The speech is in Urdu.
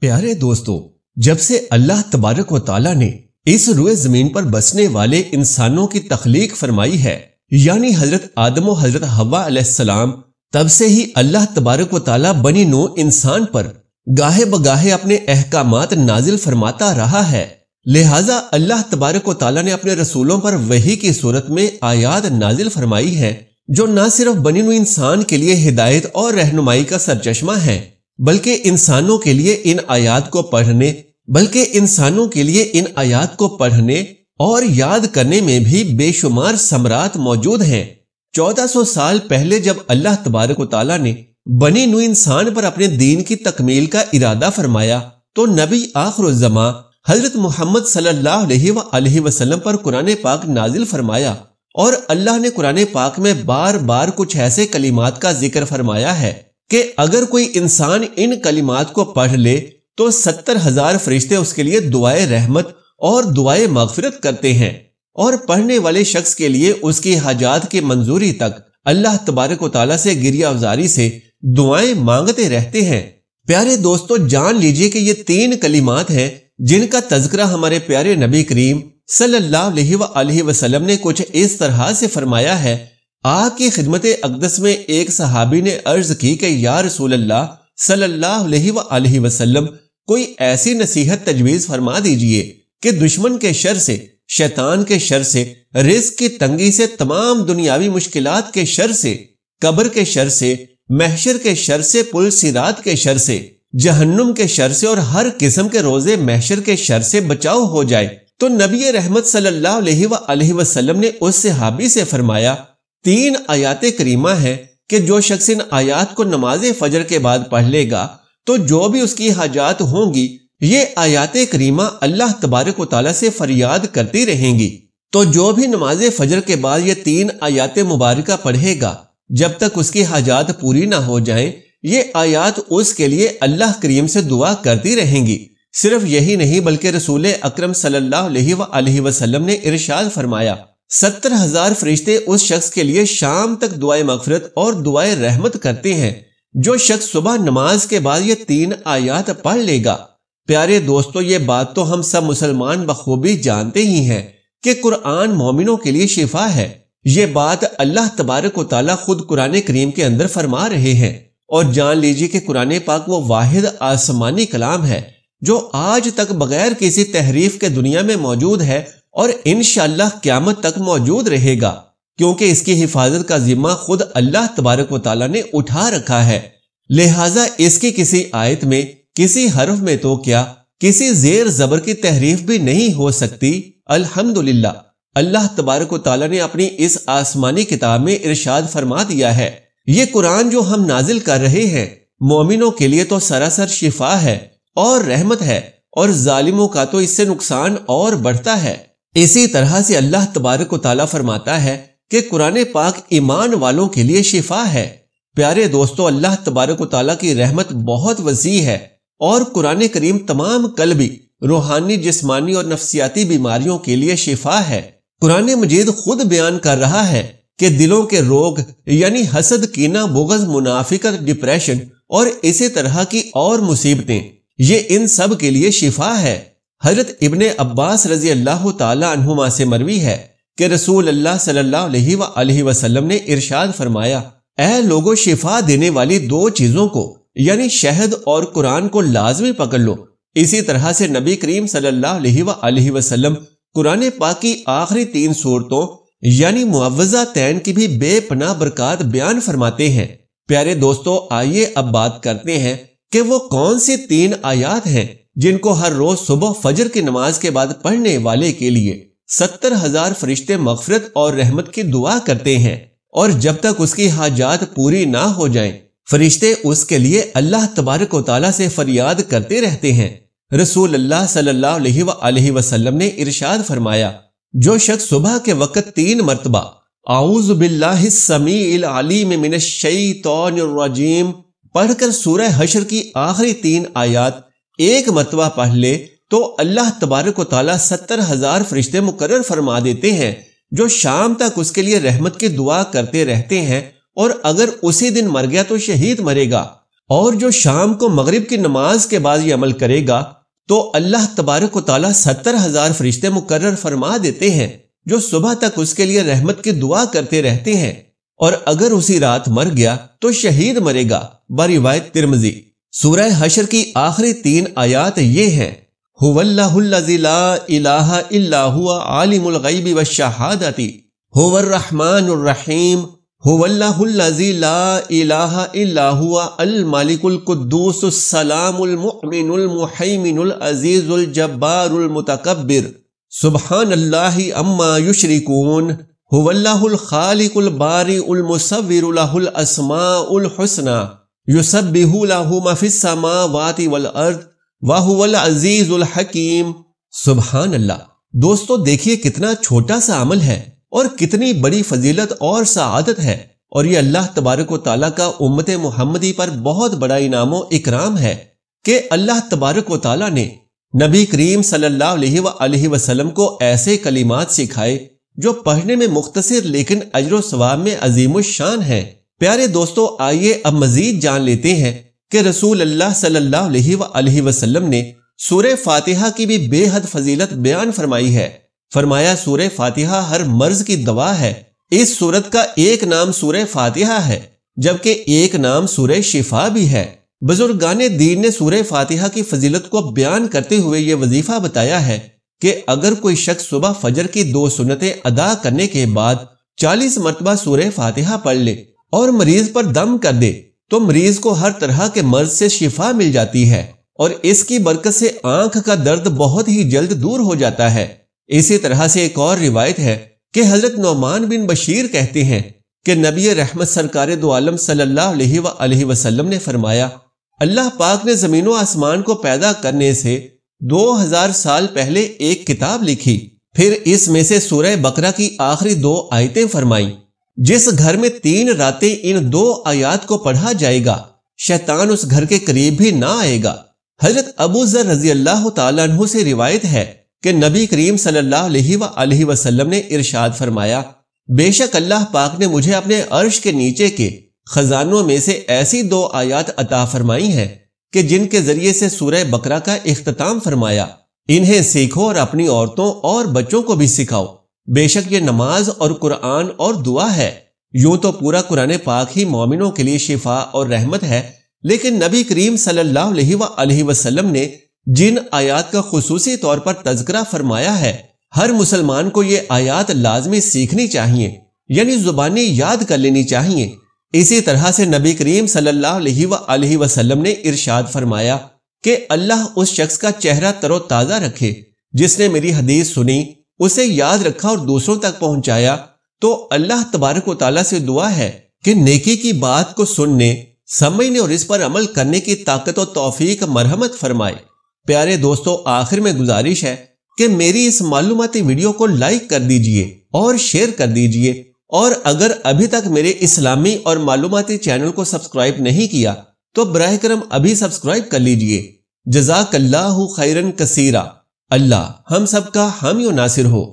پیارے دوستو، جب سے اللہ تبارک و تعالیٰ نے اس روئے زمین پر بسنے والے انسانوں کی تخلیق فرمائی ہے، یعنی حضرت آدم و حضرت حوا علیہ السلام، تب سے ہی اللہ تبارک و تعالیٰ بنی نوع انسان پر گاہے بگاہے اپنے احکامات نازل فرماتا رہا ہے۔ لہٰذا اللہ تبارک و تعالیٰ نے اپنے رسولوں پر وحی کی صورت میں آیات نازل فرمائی ہیں، جو نہ صرف بنی نوع انسان کے لیے ہدایت اور رہنمائی کا سرچشمہ ہیں، بلکہ انسانوں کے لیے ان آیات کو پڑھنے اور یاد کرنے میں بھی بے شمار ثمرات موجود ہیں۔ 1400 سال پہلے جب اللہ تبارک و تعالیٰ نے بنی نوع انسان پر اپنے دین کی تکمیل کا ارادہ فرمایا، تو نبی آخر الزماں حضرت محمد صلی اللہ علیہ وآلہ وسلم پر قرآن پاک نازل فرمایا، اور اللہ نے قرآن پاک میں بار بار کچھ ایسے کلمات کا ذکر فرمایا ہے کہ اگر کوئی انسان ان کلمات کو پڑھ لے تو 70,000 فرشتے اس کے لیے دعائے رحمت اور دعائے مغفرت کرتے ہیں، اور پڑھنے والے شخص کے لیے اس کی حاجات کی منظوری تک اللہ تبارک و تعالیٰ سے گریہ افزاری سے دعائیں مانگتے رہتے ہیں۔ پیارے دوستو، جان لیجئے کہ یہ 3 کلمات ہیں جن کا تذکرہ ہمارے پیارے نبی کریم صلی اللہ علیہ وآلہ وسلم نے کچھ اس طرح سے فرمایا ہے۔ آپ کی خدمت اقدس میں ایک صحابی نے عرض کی کہ یا رسول اللہ صلی اللہ علیہ وآلہ وسلم، کوئی ایسی نصیحت تجویز فرما دیجئے کہ دشمن کے شر سے، شیطان کے شر سے، رزق کی تنگی سے، تمام دنیاوی مشکلات کے شر سے، قبر کے شر سے، محشر کے شر سے، پل صراط کے شر سے، جہنم کے شر سے اور ہر قسم کے روزے محشر کے شر سے بچاؤ ہو جائے۔ تو نبی رحمت صلی اللہ علیہ وآلہ وسلم نے اس صحابی سے فرمایا، 3 آیات کریمہ ہیں کہ جو شخص ان آیات کو نماز فجر کے بعد پڑھ لے گا تو جو بھی اس کی حاجات ہوں گی، یہ آیات کریمہ اللہ تبارک و تعالیٰ سے فریاد کرتی رہیں گی۔ تو جو بھی نماز فجر کے بعد یہ 3 آیات مبارکہ پڑھے گا، جب تک اس کی حاجات پوری نہ ہو جائیں، یہ آیات اس کے لیے اللہ کریم سے دعا کرتی رہیں گی۔ صرف یہی نہیں بلکہ رسول اکرم صلی اللہ علیہ وآلہ وسلم نے ارشاد فرمایا، 70,000 فرشتے اس شخص کے لیے شام تک دعائے مغفرت اور دعائے رحمت کرتے ہیں جو شخص صبح نماز کے بعد یہ 3 آیات پڑھ لے گا۔ پیارے دوستو، یہ بات تو ہم سب مسلمان بخوبی جانتے ہی ہیں کہ قرآن مومنوں کے لیے شفا ہے۔ یہ بات اللہ تبارک و تعالیٰ خود قرآن کریم کے اندر فرما رہے ہیں، اور جان لیجیے کہ قرآن پاک وہ واحد آسمانی کلام ہے جو آج تک بغیر کسی تحریف کے دنیا میں موجود ہے، اور انشاءاللہ قیامت تک موجود رہے گا، کیونکہ اس کی حفاظت کا ذمہ خود اللہ تبارک و تعالیٰ نے اٹھا رکھا ہے۔ لہٰذا اس کی کسی آیت میں، کسی حرف میں تو کیا کسی زیر زبر کی تحریف بھی نہیں ہو سکتی۔ الحمدللہ، اللہ تبارک و تعالیٰ نے اپنی اس آسمانی کتاب میں ارشاد فرما دیا ہے، یہ قرآن جو ہم نازل کر رہے ہیں مومنوں کے لیے تو سراسر شفا ہے اور رحمت ہے، اور ظالموں کا تو اس سے نقصان اور بڑھتا ہے۔ اسی طرح سے اللہ تبارک و تعالیٰ فرماتا ہے کہ قرآن پاک ایمان والوں کے لیے شفا ہے۔ پیارے دوستو، اللہ تبارک و تعالیٰ کی رحمت بہت وسیع ہے، اور قرآن کریم تمام قلبی، روحانی، جسمانی اور نفسیاتی بیماریوں کے لیے شفا ہے۔ قرآن مجید خود بیان کر رہا ہے کہ دلوں کے روگ یعنی حسد، کینہ، بغض، منافقت، ڈپریشن اور اسی طرح کی اور مصیبتیں، یہ ان سب کے لیے شفا ہے۔ حضرت ابن عباس رضی اللہ تعالی عنہما سے مروی ہے کہ رسول اللہ صلی اللہ علیہ وآلہ وسلم نے ارشاد فرمایا، اے لوگو، شفا دینے والی 2 چیزوں کو یعنی شہد اور قرآن کو لازمی پکڑ لو۔ اسی طرح سے نبی کریم صلی اللہ علیہ وآلہ وسلم قرآن پاک کی آخری 3 سورتوں یعنی معوذتین کی بھی بے پناہ برکات بیان فرماتے ہیں۔ پیارے دوستو، آئیے اب بات کرتے ہیں کہ وہ کون سی 3 آیات ہیں جن کو ہر روز صبح فجر کی نماز کے بعد پڑھنے والے کے لیے 70,000 فرشتے مغفرت اور رحمت کی دعا کرتے ہیں، اور جب تک اس کی حاجات پوری نہ ہو جائیں فرشتے اس کے لیے اللہ تبارک و تعالیٰ سے فریاد کرتے رہتے ہیں۔ رسول اللہ صلی اللہ علیہ وآلہ وسلم نے ارشاد فرمایا، جو شخص صبح کے وقت 3 مرتبہ اعوذ باللہ السمیع العلیم من الشیطان الرجیم پڑھ کر سورہ حشر کی آخری 3 آیات 1 مرتبہ پڑھ لے تو اللہ تبارک و تعالیٰ 70,000 فرشتے مقرر فرما دیتے ہیں جو شام تک اس کے لیے رحمت کی دعا کرتے رہتے ہیں، اور اگر اسی دن مر گیا تو شہید مرے گا، اور جو شام کو مغرب کی نماز کے بعد یہ عمل کرے گا تو اللہ تبارک و تعالیٰ 70,000 فرشتے مقرر فرما دیتے ہیں جو صبح تک اس کے لیے رحمت کی دعا کرتے رہتے ہیں، اور اگر اسی رات مر گیا تو شہید مرے گا، بروایت ترمذی۔ سورہ حشر کی آخری 3 آیات یہ ہیں: هو اللہ الذی لا الہ الا هو عالم الغیب والشہادۃ هو الرحمن الرحیم هو اللہ الذی لا الہ الا هو الملک القدوس السلام المؤمن المحیمن العزیز الجبار المتکبر سبحان اللہ عما یشرکون هو اللہ الخالق البارئ المصور له الاسماء الحسنى یسبح له ما فی السماوات والارض وهو العزیز الحکیم۔ سبحان اللہ۔ دوستو دیکھیے کتنا چھوٹا سا عمل ہے اور کتنی بڑی فضیلت اور سعادت ہے، اور یہ اللہ تبارک و تعالیٰ کا امت محمدی پر بہت بڑا انعام و اکرام ہے کہ اللہ تبارک و تعالیٰ نے نبی کریم صلی اللہ علیہ وآلہ وسلم کو ایسے کلمات سکھائے جو پڑھنے میں مختصر لیکن اجر و ثواب میں عظیم الشان ہیں۔ پیارے دوستو، آئیے اب مزید جان لیتے ہیں کہ رسول اللہ صلی اللہ علیہ وآلہ وسلم نے سورہ فاتحہ کی بھی بے حد فضیلت بیان فرمائی ہے۔ فرمایا سورہ فاتحہ ہر مرض کی دوا ہے۔ اس سورت کا ایک نام سورہ فاتحہ ہے جبکہ ایک نام سورہ شفا بھی ہے۔ بزرگان دین نے سورہ فاتحہ کی فضیلت کو بیان کرتے ہوئے یہ وظیفہ بتایا ہے کہ اگر کوئی شخص صبح فجر کی 2 سنتیں ادا کرنے کے بعد 40 مرتبہ سورہ فاتحہ پڑھ لے اور مریض پر دم کر دے تو مریض کو ہر طرح کے مرض سے شفا مل جاتی ہے، اور اس کی برکت سے آنکھ کا درد بہت ہی جلد دور ہو جاتا ہے۔ اسی طرح سے ایک اور روایت ہے کہ حضرت نعمان بن بشیر کہتے ہیں کہ نبی رحمت سرکار دو عالم صلی اللہ علیہ وآلہ وسلم نے فرمایا، اللہ پاک نے زمین و آسمان کو پیدا کرنے سے 2000 سال پہلے ایک کتاب لکھی، پھر اس میں سے سورہ بقرہ کی آخری 2 آیتیں فرمائیں۔ جس گھر میں 3 راتیں ان 2 آیات کو پڑھا جائے گا شیطان اس گھر کے قریب بھی نہ آئے گا۔ حضرت ابو ذر رضی اللہ تعالیٰ عنہ سے روایت ہے کہ نبی کریم صلی اللہ علیہ وآلہ وسلم نے ارشاد فرمایا، بے شک اللہ پاک نے مجھے اپنے عرش کے نیچے کے خزانوں میں سے ایسی 2 آیات عطا فرمائی ہیں کہ جن کے ذریعے سے سورہ بقرہ کا اختتام فرمایا، انہیں سیکھو اور اپنی عورتوں اور بچوں کو بھی سکھاؤ، بے شک یہ نماز اور قرآن اور دعا ہے۔ یوں تو پورا قرآن پاک ہی مومنوں کے لیے شفا اور رحمت ہے، لیکن نبی کریم صلی اللہ علیہ وآلہ وسلم نے جن آیات کا خصوصی طور پر تذکرہ فرمایا ہے، ہر مسلمان کو یہ آیات لازمی سیکھنی چاہیے، یعنی زبانی یاد کر لینی چاہیے۔ اسی طرح سے نبی کریم صلی اللہ علیہ وآلہ وسلم نے ارشاد فرمایا کہ اللہ اس شخص کا چہرہ تر و تازہ رکھے جس نے میری حدیث سنی، اسے یاد رکھا اور دوسروں تک پہنچایا، تو اللہ تبارک و تعالیٰ سے دعا ہے کہ نیکی کی بات کو سننے، سمجھنے اور اس پر عمل کرنے کی طاقت و توفیق مرحمت فرمائے۔ پیارے دوستو، آخر میں گزارش ہے کہ میری اس معلوماتی ویڈیو کو لائک کر دیجئے اور شیئر کر دیجئے، اور اگر ابھی تک میرے اسلامی اور معلوماتی چینل کو سبسکرائب نہیں کیا تو براہ کرم ابھی سبسکرائب کر لیجئے۔ جزاک اللہ خیرن کثیرا۔ اللہ ہم سب کا حامی و ناصر ہو۔